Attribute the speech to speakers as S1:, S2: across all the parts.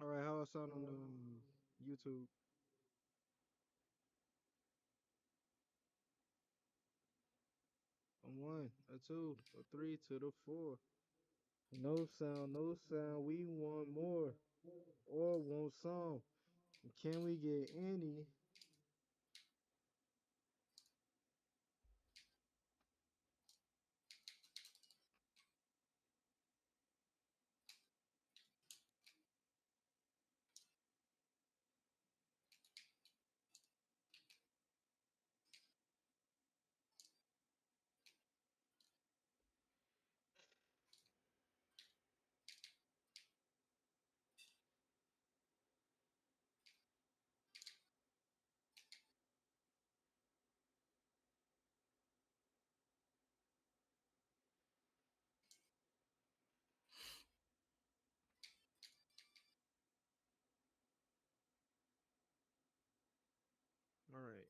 S1: All right, how I sound on YouTube? A one, a two, a three to the four. No sound, no sound. We want more or want some. Can we get any? All right.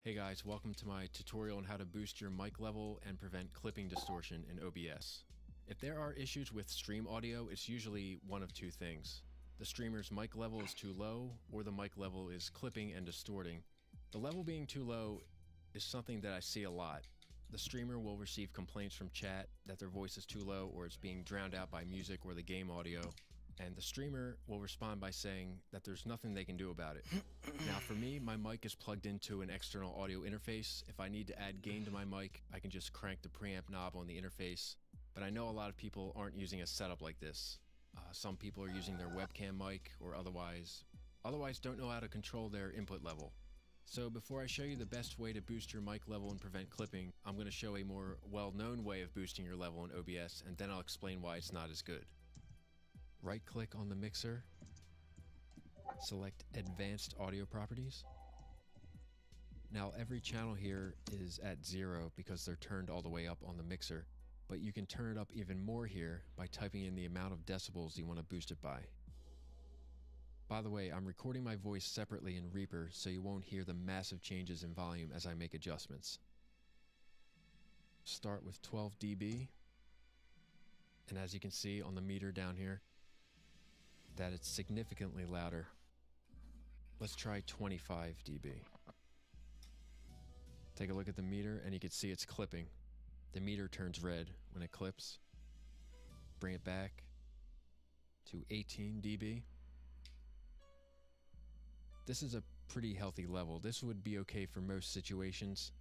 S2: Hey guys, welcome to my tutorial on how to boost your mic level and prevent clipping distortion in OBS. If there are issues with stream audio, it's usually one of two things. The streamer's mic level is too low, or the mic level is clipping and distorting. The level being too low is something that I see a lot. The streamer will receive complaints from chat that their voice is too low or it's being drowned out by music or the game audio, and the streamer will respond by saying that there's nothing they can do about it. Now for me, my mic is plugged into an external audio interface. If I need to add gain to my mic, I can just crank the preamp knob on the interface. But I know a lot of people aren't using a setup like this. Some people are using their webcam mic or otherwise don't know how to control their input level. So before I show you the best way to boost your mic level and prevent clipping, I'm going to show a more well-known way of boosting your level in OBS, and then I'll explain why it's not as good. Right-click on the mixer, select Advanced Audio Properties. Now every channel here is at 0 because they're turned all the way up on the mixer, but you can turn it up even more here by typing in the amount of decibels you want to boost it by. By the way, I'm recording my voice separately in Reaper, so you won't hear the massive changes in volume as I make adjustments. Start with 12 dB, and as you can see on the meter down here, that it's significantly louder. Let's try 25 dB. Take a look at the meter and you can see it's clipping. The meter turns red when it clips. Bring it back to 18 dB. This is a pretty healthy level. This would be okay for most situations.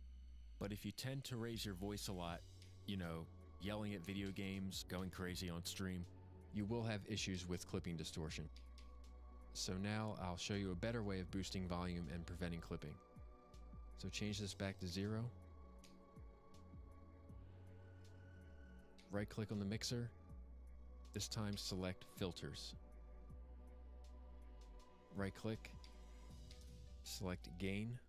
S2: But if you tend to raise your voice a lot, you know, yelling at video games, going crazy on stream, you will have issues with clipping distortion. So now I'll show you a better way of boosting volume and preventing clipping. So change this back to 0. Right click on the mixer. This time select filters. Right click, select gain.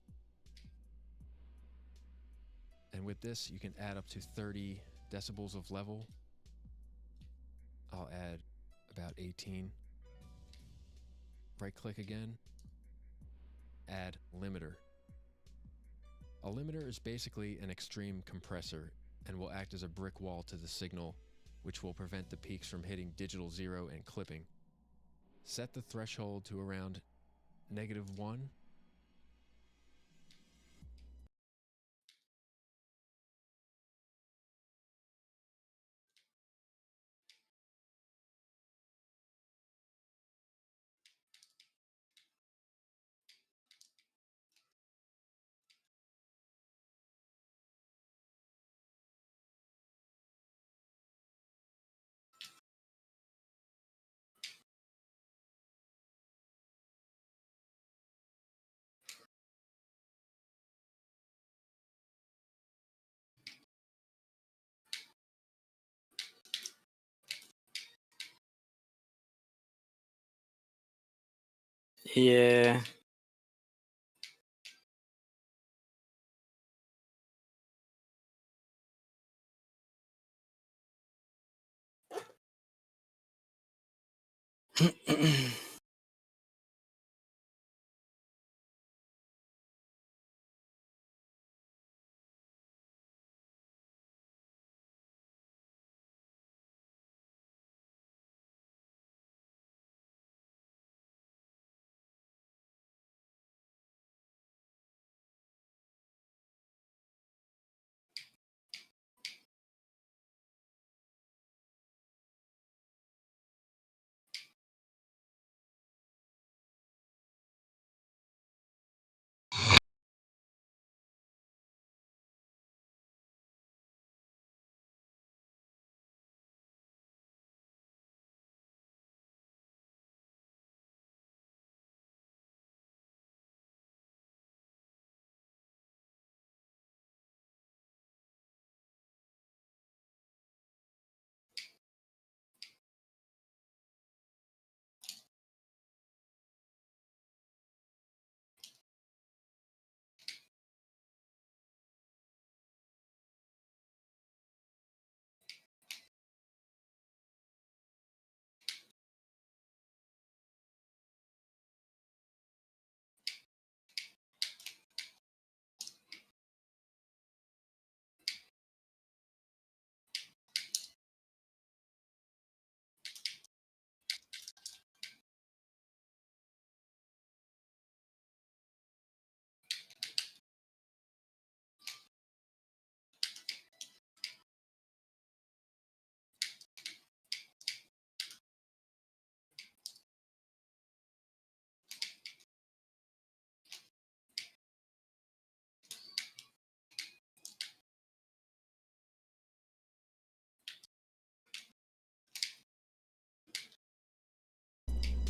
S2: And with this, you can add up to 30 decibels of level. I'll add about 18. Right click again, add limiter. A limiter is basically an extreme compressor and will act as a brick wall to the signal, which will prevent the peaks from hitting digital 0 and clipping. Set the threshold to around -1.
S3: Yeah.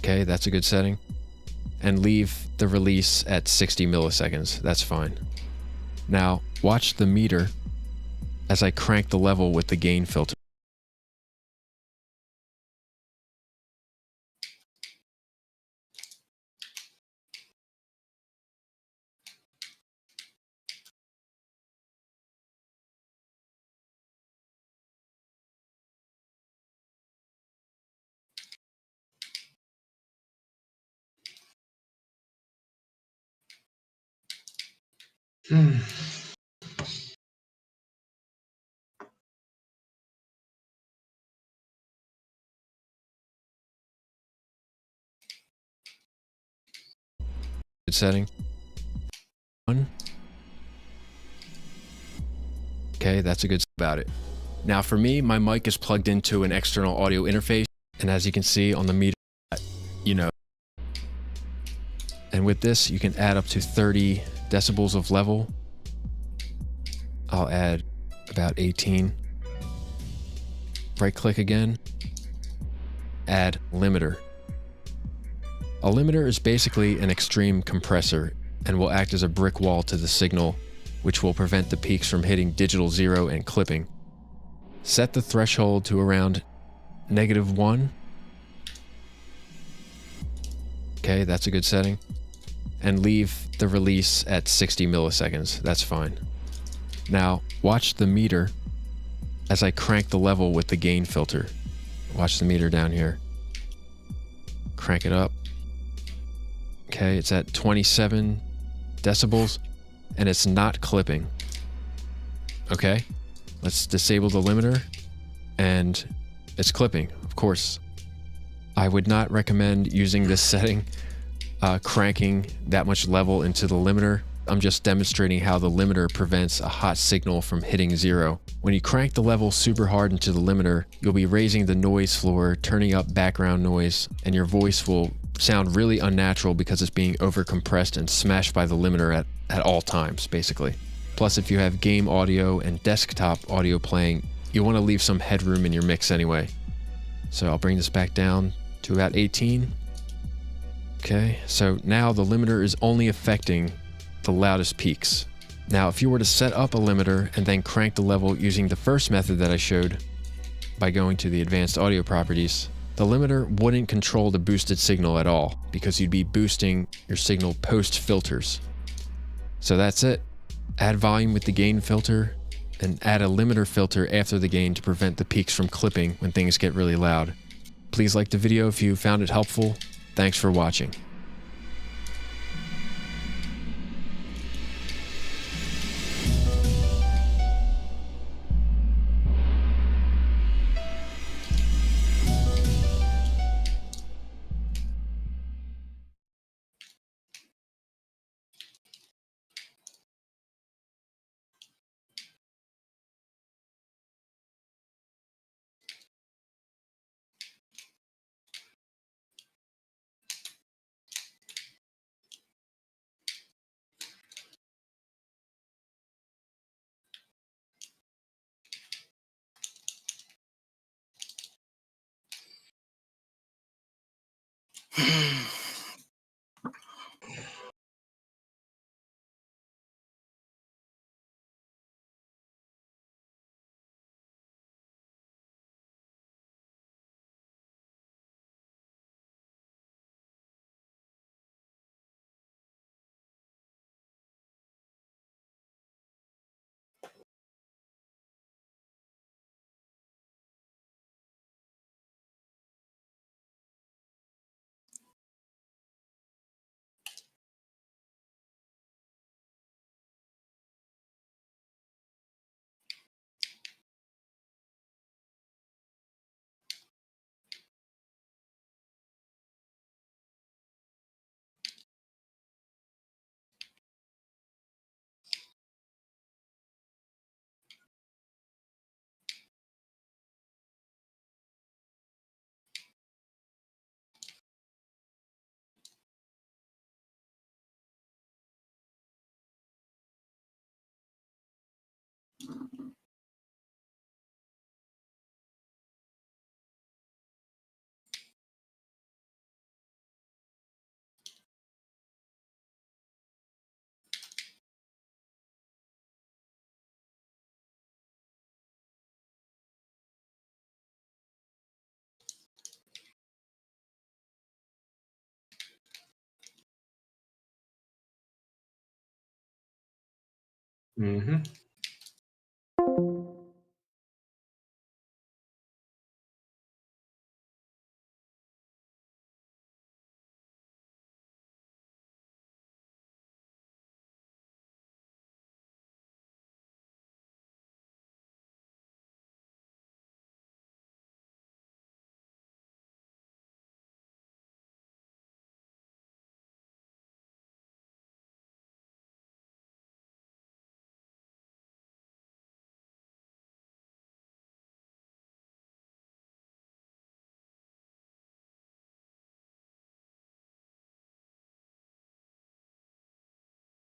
S2: Okay, that's a good setting. And leave the release at 60 milliseconds. That's fine. Now, watch the meter as I crank the level with the gain filter. Good setting. One. Okay, that's a good about it. Now for me, my mic is plugged into an external audio interface, and as you can see on the meter, you know, and with this, you can add up to 30 decibels of level. I'll add about 18. Right click again, add limiter. A limiter is basically an extreme compressor and will act as a brick wall to the signal, which will prevent the peaks from hitting digital zero and clipping. Set the threshold to around -1. Okay, that's a good setting. And leave the release at 60 milliseconds. That's fine. Now, watch the meter as I crank the level with the gain filter. Watch the meter down here. Crank it up. Okay, it's at 27 decibels, and it's not clipping. Okay, let's disable the limiter, and it's clipping, of course. I would not recommend using this setting, cranking that much level into the limiter. I'm just demonstrating how the limiter prevents a hot signal from hitting zero. When you crank the level super hard into the limiter, you'll be raising the noise floor, turning up background noise, and your voice will sound really unnatural because it's being overcompressed and smashed by the limiter at all times, basically. Plus, if you have game audio and desktop audio playing, you want to leave some headroom in your mix anyway. So I'll bring this back down to about 18. Okay, so now the limiter is only affecting the loudest peaks. Now, if you were to set up a limiter and then crank the level using the first method that I showed by going to the advanced audio properties, the limiter wouldn't control the boosted signal at all because you'd be boosting your signal post filters. So that's it. Add volume with the gain filter and add a limiter filter after the gain to prevent the peaks from clipping when things get really loud. Please like the video if you found it helpful. Thanks for watching.
S3: Mm-hmm.